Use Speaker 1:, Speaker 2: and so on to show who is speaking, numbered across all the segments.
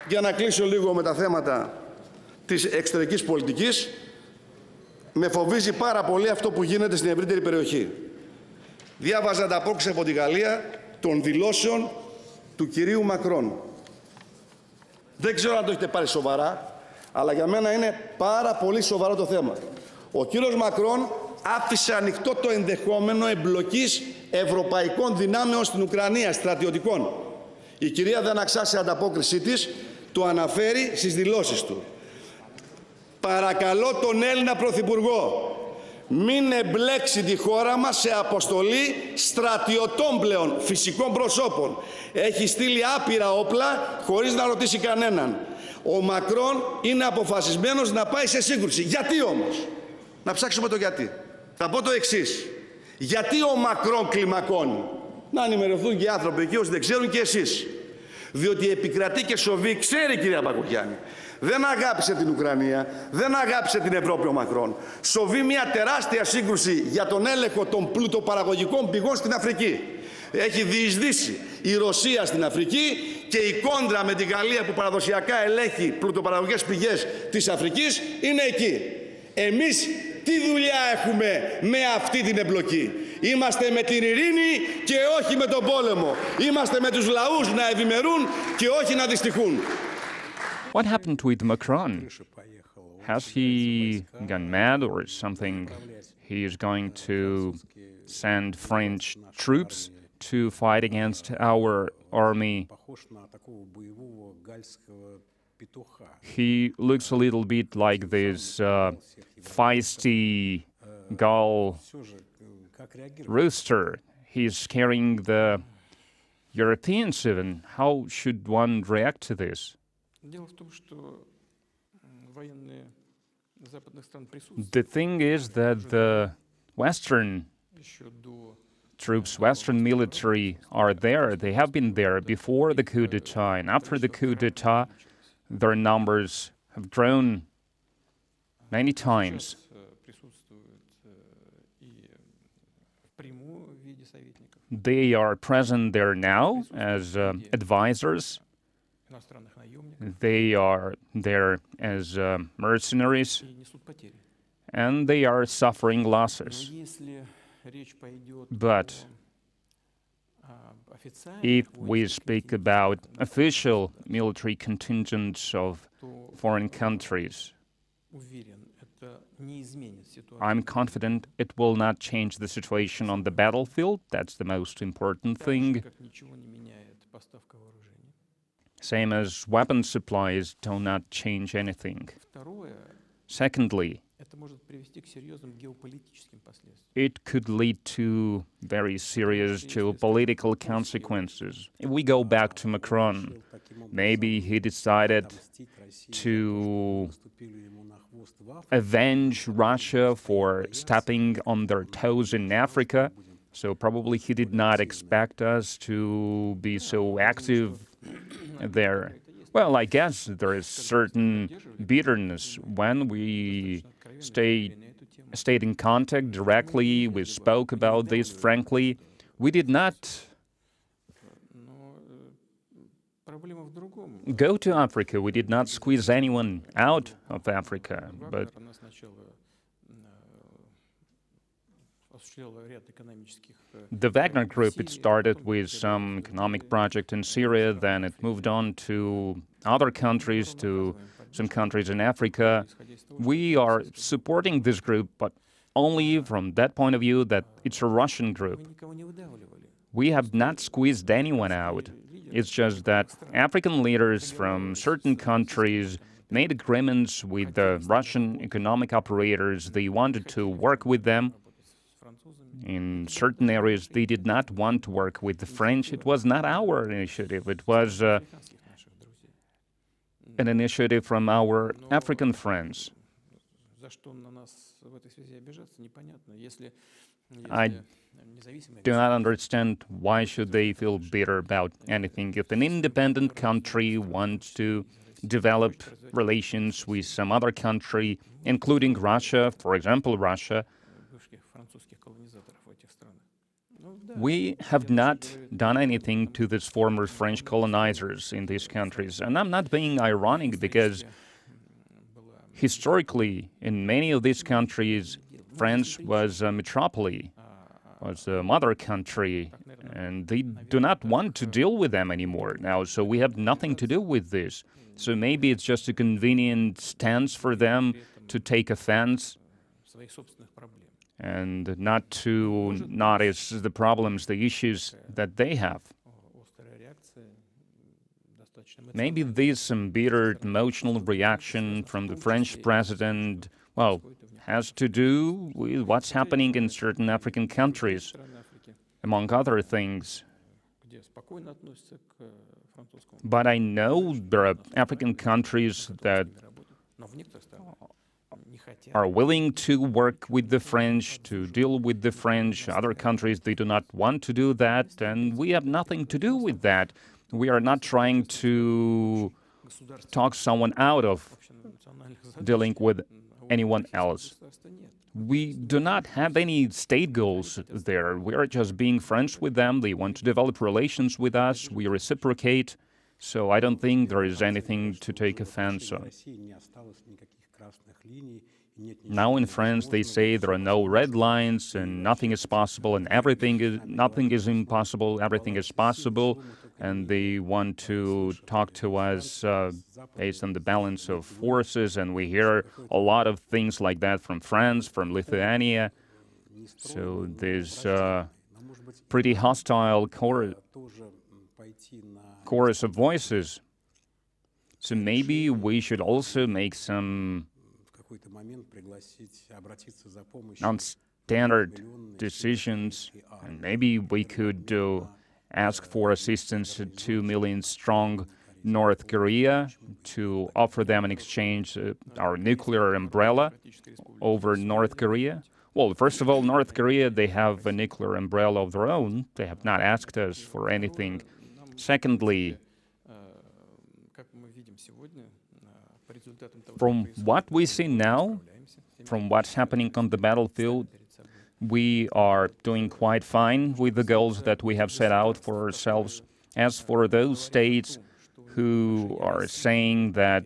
Speaker 1: Για να κλείσω λίγο με τα θέματα της εξωτερικής πολιτικής, με φοβίζει πάρα πολύ αυτό που γίνεται στην ευρύτερη περιοχή. Διάβαζα ανταπόκριση από τη Γαλλία των δηλώσεων του κυρίου Μακρόν. Δεν ξέρω αν το έχετε πάρει σοβαρά, αλλά για μένα είναι πάρα πολύ σοβαρό το θέμα. Ο κύριος Μακρόν άφησε ανοιχτό το ενδεχόμενο εμπλοκής ευρωπαϊκών δυνάμεων στην Ουκρανία, στρατιωτικών. Η κυρία Δαναξά σε ανταπόκρισή της το αναφέρει στις δηλώσεις του. Παρακαλώ τον Έλληνα Πρωθυπουργό, μην εμπλέξει τη χώρα μας σε αποστολή στρατιωτών πλέον, φυσικών προσώπων. Έχει στείλει άπειρα όπλα χωρίς να ρωτήσει κανέναν. Ο Μακρόν είναι αποφασισμένος να πάει σε σύγκρουση. Γιατί όμως? Να ψάξουμε το γιατί. Θα πω το εξής. Γιατί ο Μακρόν κλιμακώνει? Να ενημερωθούν και οι άνθρωποι εκεί όσοι δεν ξέρουν και εσείς. Διότι επικρατεί και σοβεί, ξέρει κυρία Μπακογιάννη. Δεν αγάπησε την Ουκρανία, δεν αγάπησε την Ευρώπη ο Μακρόν. Σοβεί μια τεράστια σύγκρουση για τον έλεγχο των πλουτοπαραγωγικών πηγών στην Αφρική. Έχει διεισδύσει η Ρωσία στην Αφρική και η κόντρα με τη Γαλλία που παραδοσιακά ελέγχει πλουτοπαραγωγικές πηγές της Αφρικής είναι εκεί. Εμείς τι δουλειά έχουμε με αυτή την εμπλοκή? Είμαστε με την ειρήνη και όχι με τον πόλεμο. Είμαστε με τους λαούς να ευημερούν και όχι να δυστυχούν.
Speaker 2: What happened with Macron? Has he gone mad or something? He is going to send French troops to fight against our army. He looks a little bit like this feisty gull rooster. He's scaring the Europeans even. How should one react to this? The thing is that the Western troops, Western military are there. They have been there before the coup d'etat, and after the coup d'etat, their numbers have grown many times. They are present there now as advisors. They are there as mercenaries, and they are suffering losses. But if we speak about official military contingents of foreign countries, I'm confident it will not change the situation on the battlefield. That's the most important thing. Same as weapon supplies do not change anything. Secondly, it could lead to very serious geopolitical consequences. If we go back to Macron, maybe he decided to avenge Russia for stepping on their toes in Africa, so probably he did not expect us to be so active there. Well, I guess there is certain bitterness when we stayed in contact directly, we spoke about this frankly. We did not go to Africa. We did not squeeze anyone out of Africa, but the Wagner Group, it started with some economic project in Syria, then it moved on to other countries, to some countries in Africa. We are supporting this group, but only from that point of view that it's a Russian group. We have not squeezed anyone out. It's just that African leaders from certain countries made agreements with the Russian economic operators. They wanted to work with them. In certain areas, they did not want to work with the French. It was not our initiative. It was an initiative from our African friends. I do not understand why should they feel bitter about anything. If an independent country wants to develop relations with some other country, including Russia, for example, Russia, We have not done anything to these former French colonizers in these countries. And I'm not being ironic because historically, in many of these countries, France was a metropolis, was a mother country, and they do not want to deal with them anymore now, so we have nothing to do with this. So maybe it's just a convenient stance for them to take offense and not to notice the problems, the issues that they have. Maybe this embittered emotional reaction from the French president, well, has to do with what's happening in certain African countries, among other things. But I know there are African countries that are willing to work with the French, to deal with the French. Other countries, they do not want to do that, and we have nothing to do with that. We are not trying to talk someone out of dealing with anyone else. We do not have any state goals there. We are just being friends with them. They want to develop relations with us. We reciprocate. So I don't think there is anything to take offense on. Now in France, they say there are no red lines and nothing is possible and nothing is impossible, everything is possible, and they want to talk to us based on the balance of forces, and we hear a lot of things like that from France, from Lithuania. So there's pretty hostile chorus of voices. So maybe we should also make some non-standard decisions, and maybe we could ask for assistance to 2 million strong North Korea to offer them in exchange our nuclear umbrella over North Korea. Well, first of all, North Korea, they have a nuclear umbrella of their own. They have not asked us for anything. Secondly, from what we see now, from what's happening on the battlefield, we are doing quite fine with the goals that we have set out for ourselves. As for those states who are saying that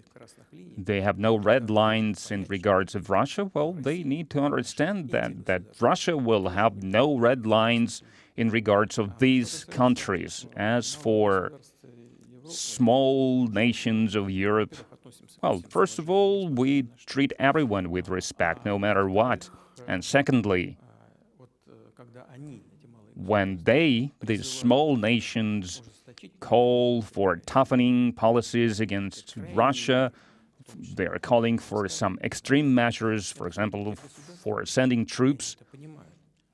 Speaker 2: they have no red lines in regards of Russia, well, they need to understand that Russia will have no red lines in regards of these countries. As for small nations of Europe, well, first of all, we treat everyone with respect, no matter what. And secondly, when these small nations, call for toughening policies against Russia, they are calling for some extreme measures, for example, for sending troops.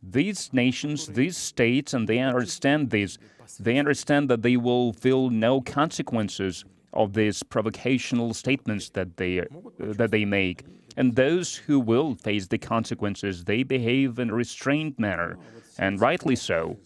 Speaker 2: These nations, these states, and they understand this, they understand that they will feel no consequences of these provocational statements that they make. And those who will face the consequences, they behave in a restrained manner, and rightly so.